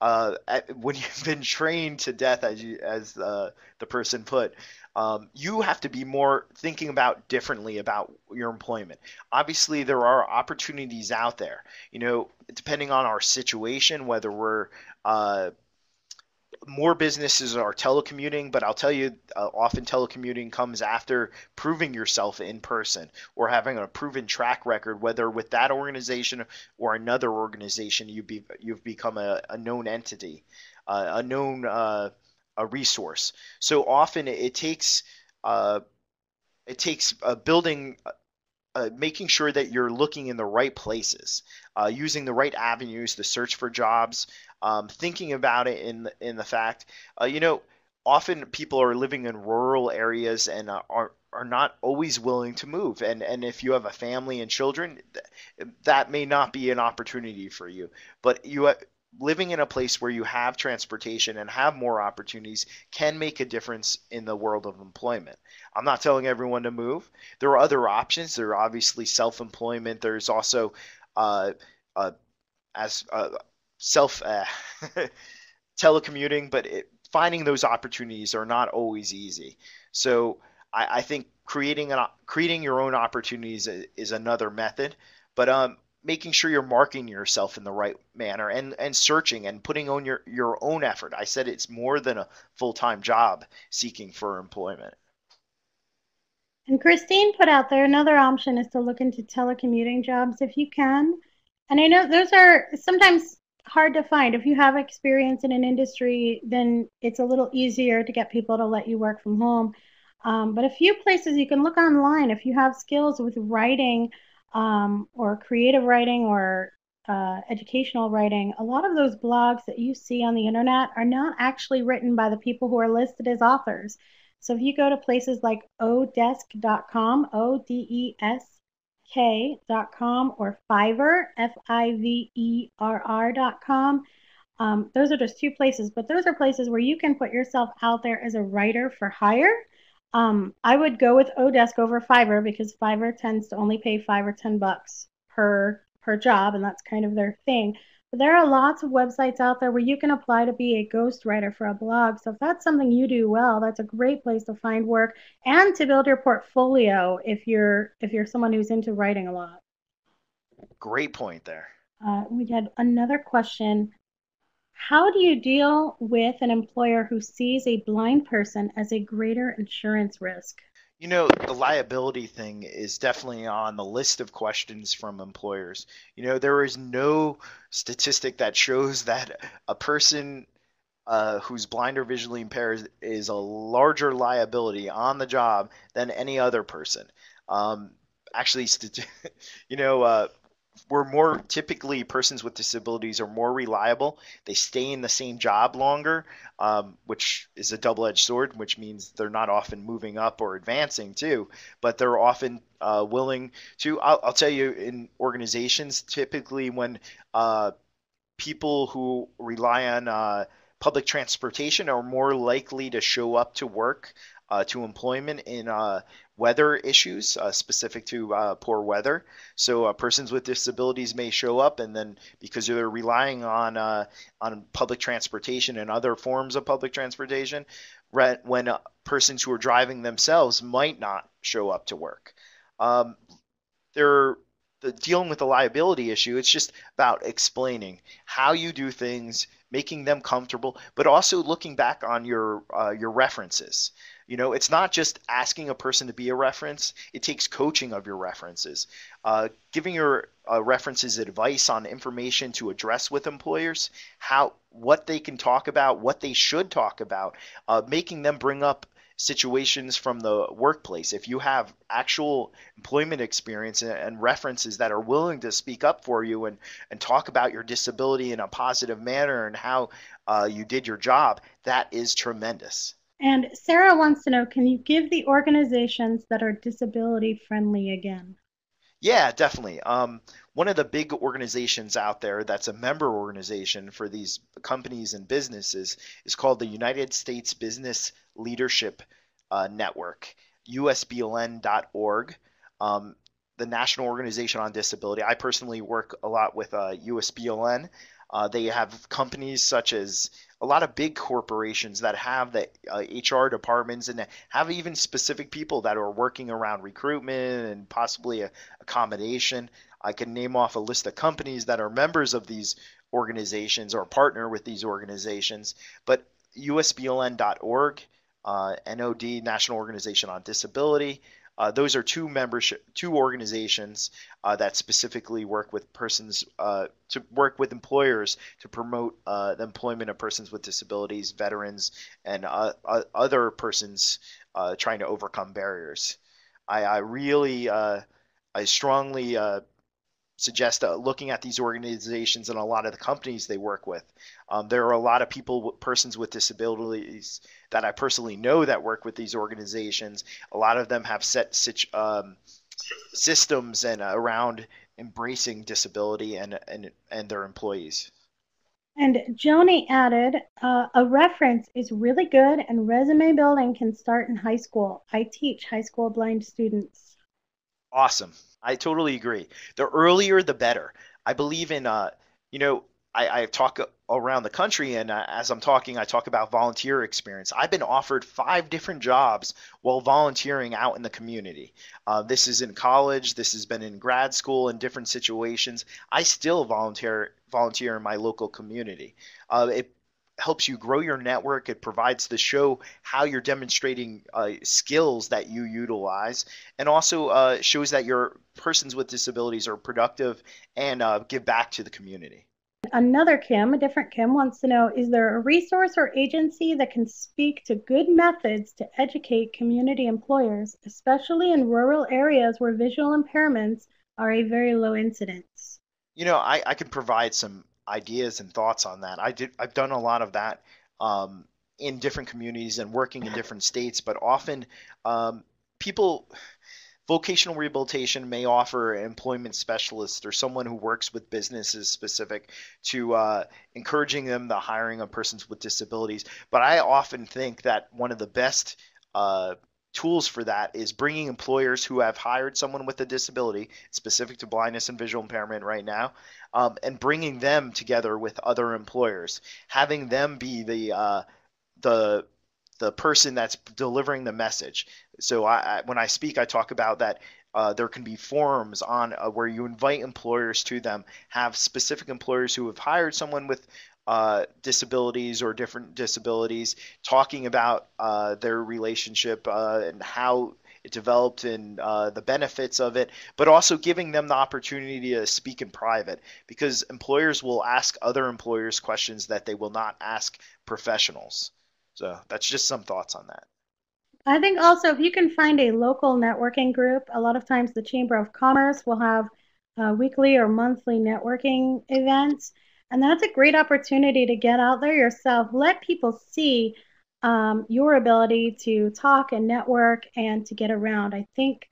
C: when you've been trained to death, as the person put, you have to be more thinking about differently about your employment. Obviously, there are opportunities out there, depending on our situation, whether we're more businesses are telecommuting, but I'll tell you, often telecommuting comes after proving yourself in person or having a proven track record, whether with that organization or another organization, you've become a known entity, a known a resource. So often it takes building. Making sure that you're looking in the right places, using the right avenues to search for jobs, thinking about it in the fact, often people are living in rural areas and are not always willing to move. And if you have a family and children, that may not be an opportunity for you. But living in a place where you have transportation and have more opportunities can make a difference in the world of employment. I'm not telling everyone to move. There are other options. There are obviously self-employment. There's also self telecommuting, but finding those opportunities are not always easy. So I think creating your own opportunities is another method. But making sure you're marketing yourself in the right manner and searching and putting on your own effort. I said it's more than a full-time job seeking for employment.
B: And Christine put out there another option is to look into telecommuting jobs if you can. And I know those are sometimes hard to find. If you have experience in an industry, then it's a little easier to get people to let you work from home. But a few places you can look online if you have skills with writing, or creative writing or educational writing. A lot of those blogs that you see on the internet are not actually written by the people who are listed as authors. So if you go to places like odesk.com, odesk.com, or Fiverr, fiverr.com, those are just two places, but those are places where you can put yourself out there as a writer for hire. I would go with Odesk over Fiverr because Fiverr tends to only pay $5 or $10 per job, and that's kind of their thing. But there are lots of websites out there where you can apply to be a ghostwriter for a blog. So if that's something you do well, that's a great place to find work and to build your portfolio if you're someone who's into writing a lot.
C: Great point there.
B: We had another question. How do you deal with an employer who sees a blind person as a greater insurance risk?
C: The liability thing is definitely on the list of questions from employers. There is no statistic that shows that a person who's blind or visually impaired is a larger liability on the job than any other person. Um, actually, you know, uh, we're more typically persons with disabilities are more reliable. They stay in the same job longer, which is a double-edged sword, which means they're not often moving up or advancing too, but they're often willing to. I'll tell you, in organizations, typically when people who rely on public transportation are more likely to show up to work, to employment in weather issues specific to poor weather. So persons with disabilities may show up, and then because they're relying on public transportation and other forms of public transportation, when persons who are driving themselves might not show up to work. Um, they're dealing with the liability issue. It's just about explaining how you do things, making them comfortable, but also looking back on your references. It's not just asking a person to be a reference. It takes coaching of your references, giving your references advice on information to address with employers, what they can talk about, what they should talk about, making them bring up situations from the workplace. If you have actual employment experience and references that are willing to speak up for you and talk about your disability in a positive manner and how you did your job, that is tremendous.
B: And Sarah wants to know, can you give the organizations that are disability friendly again?
C: Yeah, definitely. One of the big organizations out there that's a member organization for these companies and businesses is called the United States Business Leadership Network, usbln.org. The National Organization on Disability. I personally work a lot with USBLN. They have companies such as a lot of big corporations that have the HR departments and have even specific people that are working around recruitment and possibly accommodation. I can name off a list of companies that are members of these organizations or partner with these organizations, but usbln.org, NOD, National Organization on Disability, those are two organizations that specifically work with persons to work with employers to promote the employment of persons with disabilities, veterans, and other persons trying to overcome barriers. I really, I strongly suggest looking at these organizations and a lot of the companies they work with. There are a lot of persons with disabilities that I personally know that work with these organizations. A lot of them have set systems and around embracing disability and their employees.
B: And Joni added, a reference is really good and resume building can start in high school. I teach high school blind students.
C: Awesome. I totally agree. The earlier, the better. I believe in, you know, I talk around the country, and as I'm talking, I talk about volunteer experience. I've been offered 5 different jobs while volunteering out in the community. This is in college. This has been in grad school in different situations. I still volunteer in my local community. It helps you grow your network. It provides the show how you're demonstrating skills that you utilize, and also shows that your persons with disabilities are productive and give back to the community.
B: Another Kim, a different Kim, wants to know, is there a resource or agency that can speak to good methods to educate community employers, especially in rural areas where visual impairments are a very low incidence?
C: I can provide some ideas and thoughts on that. I've done a lot of that in different communities and working in different states, but often people vocational rehabilitation may offer an employment specialist or someone who works with businesses specific to encouraging them the hiring of persons with disabilities. But I often think that one of the best tools for that is bringing employers who have hired someone with a disability specific to blindness and visual impairment right now, and bringing them together with other employers, having them be the the person that's delivering the message. So when I speak, I talk about that there can be forums on where you invite employers to them, have specific employers who have hired someone with disabilities or different disabilities, talking about their relationship and how it developed in the benefits of it, but also giving them the opportunity to speak in private, because employers will ask other employers questions that they will not ask professionals. So that's just some thoughts on that.
B: I think also if you can find a local networking group, a lot of times the Chamber of Commerce will have weekly or monthly networking events. And that's a great opportunity to get out there yourself. Let people see your ability to talk and network and to get around. I think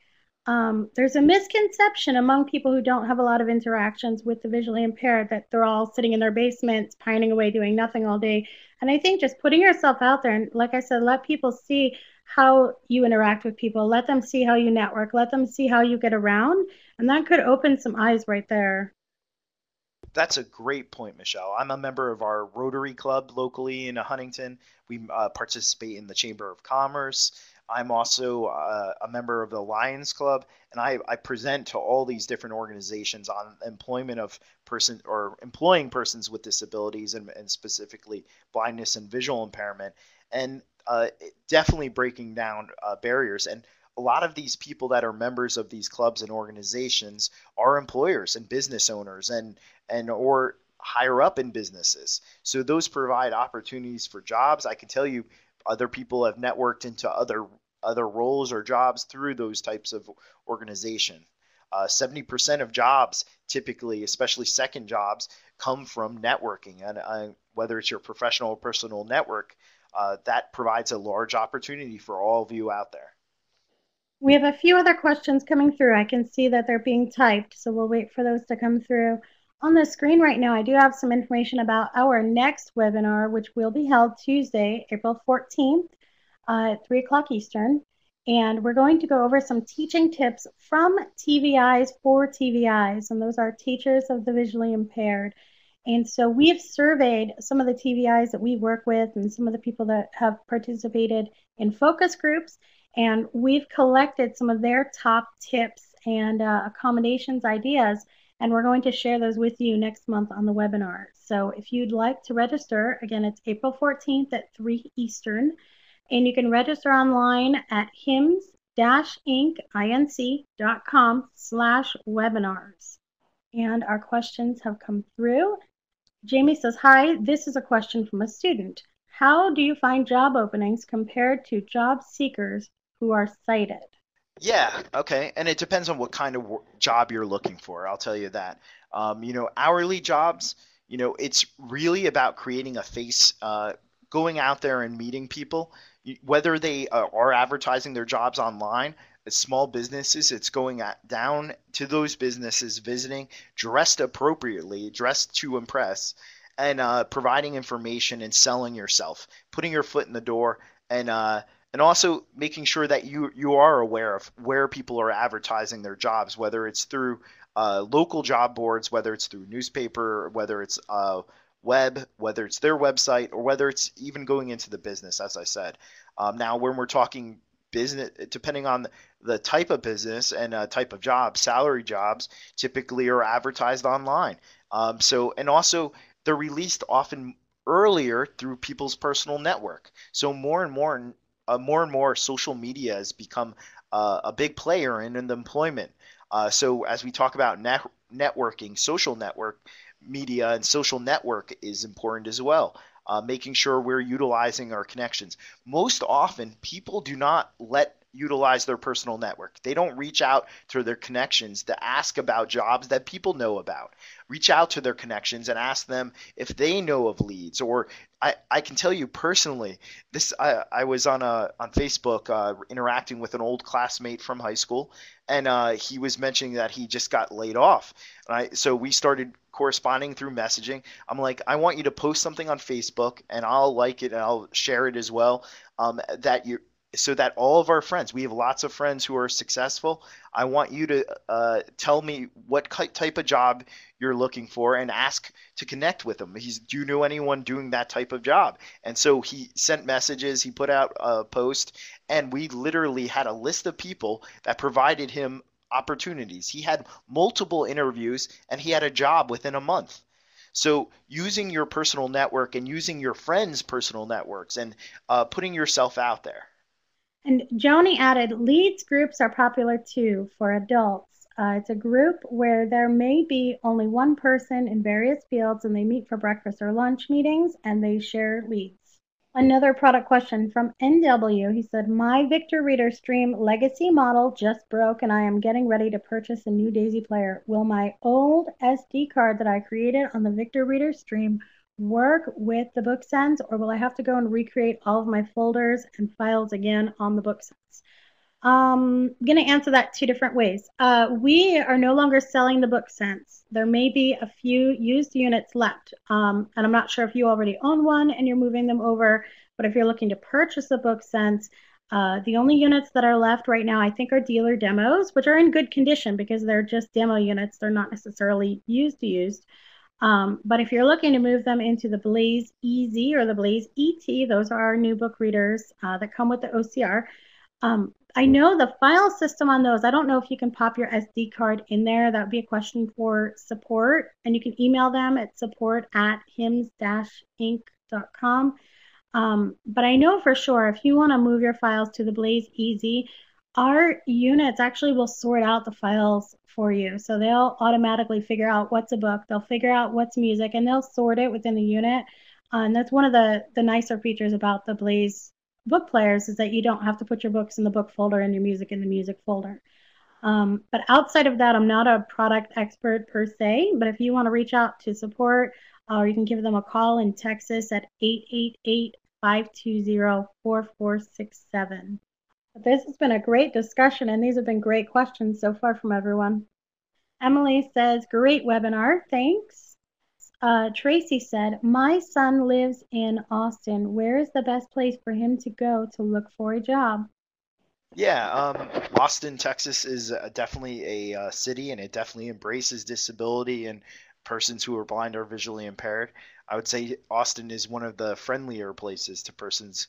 B: there's a misconception among people who don't have a lot of interactions with the visually impaired that they're all sitting in their basements, pining away, doing nothing all day. And I think just putting yourself out there and, like I said, let people see how you interact with people, let them see how you network, let them see how you get around, and that could open some eyes right there.
C: That's a great point, Michelle. I'm a member of our Rotary Club locally in Huntington. We participate in the Chamber of Commerce. I'm also a member of the Lions Club, and I present to all these different organizations on employment of person or employing persons with disabilities and specifically blindness and visual impairment, and definitely breaking down barriers. And a lot of these people that are members of these clubs and organizations are employers and business owners and or higher up in businesses. So those provide opportunities for jobs. I can tell you other people have networked into other roles or jobs through those types of organization. 70% of jobs typically, especially second jobs, come from networking. And whether it's your professional or personal network, that provides a large opportunity for all of you out there.
B: We have a few other questions coming through. I can see that they're being typed, so we'll wait for those to come through. On the screen right now, I do have some information about our next webinar, which will be held Tuesday, April 14th at 3 o'clock Eastern. And we're going to go over some teaching tips from TVIs for TVIs, and those are teachers of the visually impaired. And so we have surveyed some of the TVIs that we work with and some of the people that have participated in focus groups, and we've collected some of their top tips and accommodations ideas, and we're going to share those with you next month on the webinar. So if you'd like to register, again, it's April 14th at 3 Eastern, and you can register online at hims-inc.com/webinars. And our questions have come through. Jamie says, hi, this is a question from a student. How do you find job openings compared to job seekers who are sighted?
C: Yeah, okay. And it depends on what kind of job you're looking for. I'll tell you that. Hourly jobs, it's really about creating a face, going out there and meeting people, whether they are advertising their jobs online. As small businesses, it's going down to those businesses, visiting, dressed appropriately, dressed to impress, and providing information and selling yourself, putting your foot in the door, and also making sure that you are aware of where people are advertising their jobs, whether it's through local job boards, whether it's through newspaper, whether it's web, whether it's their website, or whether it's even going into the business, as I said. Now, when we're talking business, depending on the type of business and type of job, salary jobs typically are advertised online. And also they're released often earlier through people's personal network. So more and more social media has become a big player in the employment. So as we talk about networking, social network media and social network is important as well. Making sure we're utilizing our connections. Most often, people do not utilize their personal network. They don't reach out to their connections to ask about jobs that people know about. Reach out to their connections and ask them if they know of leads. Or I can tell you personally, I was on Facebook interacting with an old classmate from high school, and he was mentioning that he just got laid off. So we started corresponding through messaging. I'm like, I want you to post something on Facebook, and I'll like it and I'll share it as well. So that all of our friends, we have lots of friends who are successful. I want you to tell me what type of job you're looking for and ask to connect with them. Do you know anyone doing that type of job? And so he sent messages, he put out a post, and we literally had a list of people that provided him opportunities. He had multiple interviews and he had a job within a month. So using your personal network and using your friends' personal networks and putting yourself out there.
B: And Joni added, leads groups are popular too for adults. It's a group where there may be only one person in various fields and they meet for breakfast or lunch meetings and they share leads. Another product question from NW. He said, my Victor Reader Stream legacy model just broke and I am getting ready to purchase a new Daisy player. Will my old SD card that I created on the Victor Reader Stream work with the BookSense, or will I have to go and recreate all of my folders and files again on the BookSense? I'm going to answer that two different ways. We are no longer selling the BookSense. There may be a few used units left, and I'm not sure if you already own one and you're moving them over, but if you're looking to purchase a BookSense, the only units that are left right now, I think, are dealer demos, which are in good condition because they're just demo units. They're not necessarily used. But if you're looking to move them into the Blaze EZ or the Blaze ET, those are our new book readers that come with the OCR. I know the file system on those, I don't know if you can pop your SD card in there. That would be a question for support. And you can email them at support@hims-inc.com. But I know for sure if you want to move your files to the Blaze EZ, our units actually will sort out the files for you. So they'll automatically figure out what's a book, they'll figure out what's music, and they'll sort it within the unit. And that's one of the nicer features about the Blaze book players is that you don't have to put your books in the book folder and your music in the music folder. But outside of that, I'm not a product expert per se, but if you want to reach out to support, or you can give them a call in Texas at 888-520-4467. This has been a great discussion, and these have been great questions so far from everyone. Emily says, great webinar, thanks. Tracy said, my son lives in Austin. Where is the best place for him to go to look for a job?
C: Yeah, Austin, Texas is definitely a city, and it definitely embraces disability and persons who are blind or visually impaired. I would say Austin is one of the friendlier places to persons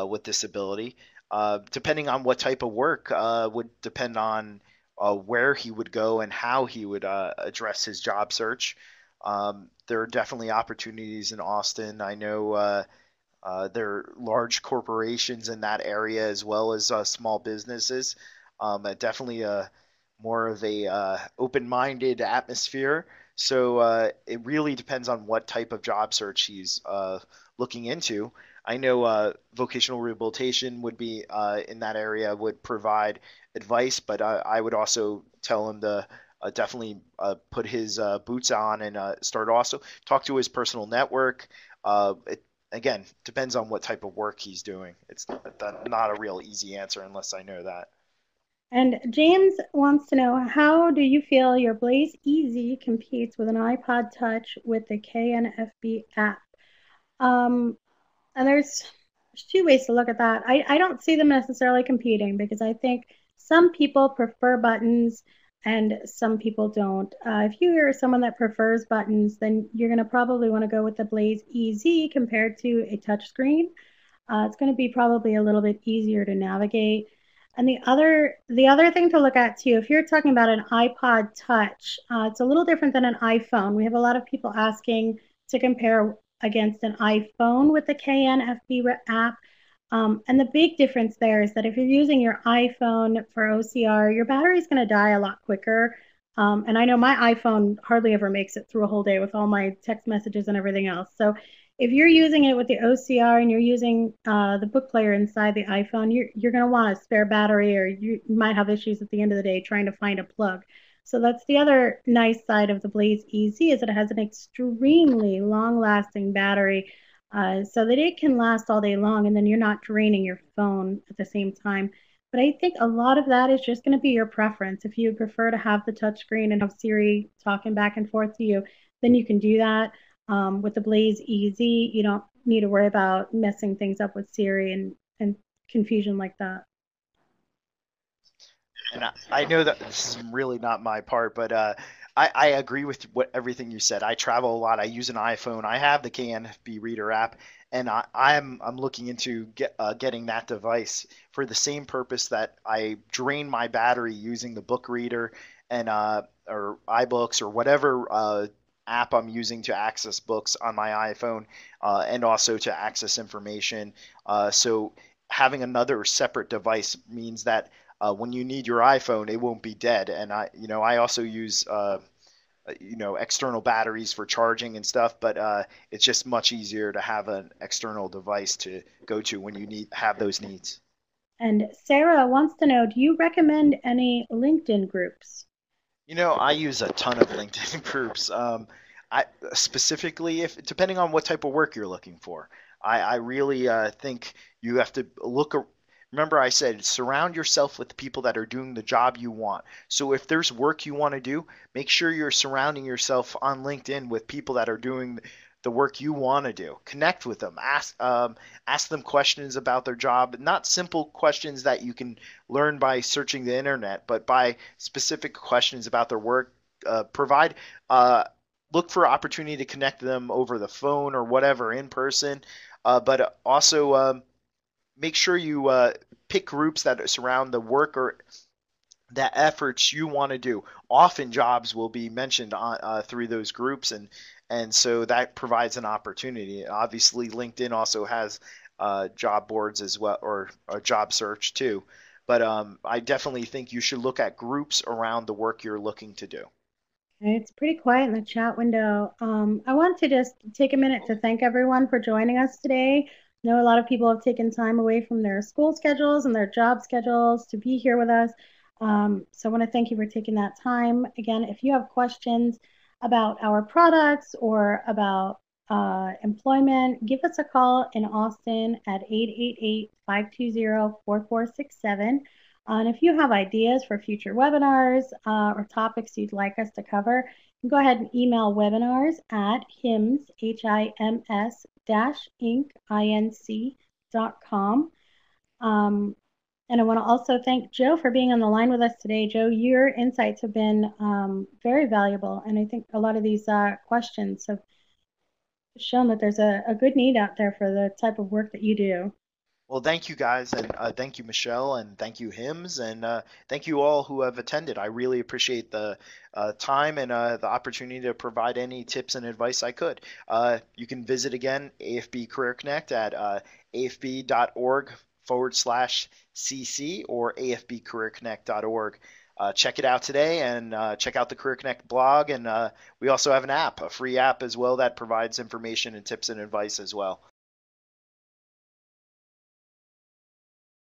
C: with disability. Depending on what type of work would depend on where he would go and how he would address his job search. There are definitely opportunities in Austin. I know there are large corporations in that area as well as small businesses. Definitely more of a open-minded atmosphere. So it really depends on what type of job search he's looking into. I know vocational rehabilitation would be in that area, would provide advice, but I would also tell him to definitely put his boots on and start also talk to his personal network. It again depends on what type of work he's doing. It's not a real easy answer unless I know that.
B: And James wants to know, how do you feel your Blaze EZ competes with an iPod Touch with the KNFB app? And there's two ways to look at that. I don't see them necessarily competing because I think some people prefer buttons and some people don't. If you are someone that prefers buttons, then you're going to probably want to go with the Blaze EZ compared to a touchscreen. It's going to be probably a little bit easier to navigate. And the other thing to look at too, if you're talking about an iPod Touch, it's a little different than an iPhone. We have a lot of people asking to compare against an iPhone with the KNFB app. And the big difference there is that if you're using your iPhone for OCR, your battery is going to die a lot quicker. And I know my iPhone hardly ever makes it through a whole day with all my text messages and everything else. So if you're using it with the OCR and you're using the book player inside the iPhone, you're going to want a spare battery, or you might have issues at the end of the day trying to find a plug. So that's the other nice side of the Blaze EZ, is that it has an extremely long-lasting battery, so that it can last all day long, and then you're not draining your phone at the same time. But I think a lot of that is just going to be your preference. If you prefer to have the touchscreen and have Siri talking back and forth to you, then you can do that. With the Blaze EZ, you don't need to worry about messing things up with Siri and confusion like that.
C: And I know that this is really not my part, but I agree with everything you said. I travel a lot. I use an iPhone. I have the KNFB Reader app, and I'm looking into getting that device for the same purpose that I drain my battery using the book reader and or iBooks or whatever app I'm using to access books on my iPhone, and also to access information. So having another separate device means that when you need your iPhone, it won't be dead. And I also use external batteries for charging and stuff, but it's just much easier to have an external device to go to when you have those needs.
B: And Sarah wants to know, do you recommend any LinkedIn groups?
C: I use a ton of LinkedIn groups. I specifically, if depending on what type of work you're looking for, I really think you have to look. Remember, I said surround yourself with people that are doing the job you want. So if there's work you want to do, make sure you're surrounding yourself on LinkedIn with people that are doing the work you want to do. Connect with them. Ask them questions about their job. Not simple questions that you can learn by searching the internet, but by specific questions about their work. Provide. Look for opportunity to connect them over the phone or whatever in person. But also make sure you pick groups that surround the work or the efforts you want to do. Often jobs will be mentioned through those groups, and so that provides an opportunity. Obviously, LinkedIn also has job boards as well, or a job search too. But I definitely think you should look at groups around the work you're looking to do.
B: Okay, it's pretty quiet in the chat window. I want to just take a minute to thank everyone for joining us today. I know a lot of people have taken time away from their school schedules and their job schedules to be here with us. So I want to thank you for taking that time. Again, if you have questions about our products or about employment, give us a call in Austin at 888-520-4467. And if you have ideas for future webinars or topics you'd like us to cover, you can go ahead and email webinars at HIMS, HIMS Inc.com. And I want to also thank Joe for being on the line with us today. Joe, your insights have been very valuable. And I think a lot of these questions have shown that there's a good need out there for the type of work that you do.
C: Well, thank you guys, and thank you, Michelle, and thank you, Hims, and thank you all who have attended. I really appreciate the time and the opportunity to provide any tips and advice I could. You can visit again AFB Career Connect at afb.org/cc or afbcareerconnect.org. Check it out today and check out the Career Connect blog. And we also have an app, a free app as well, that provides information and tips and advice as well.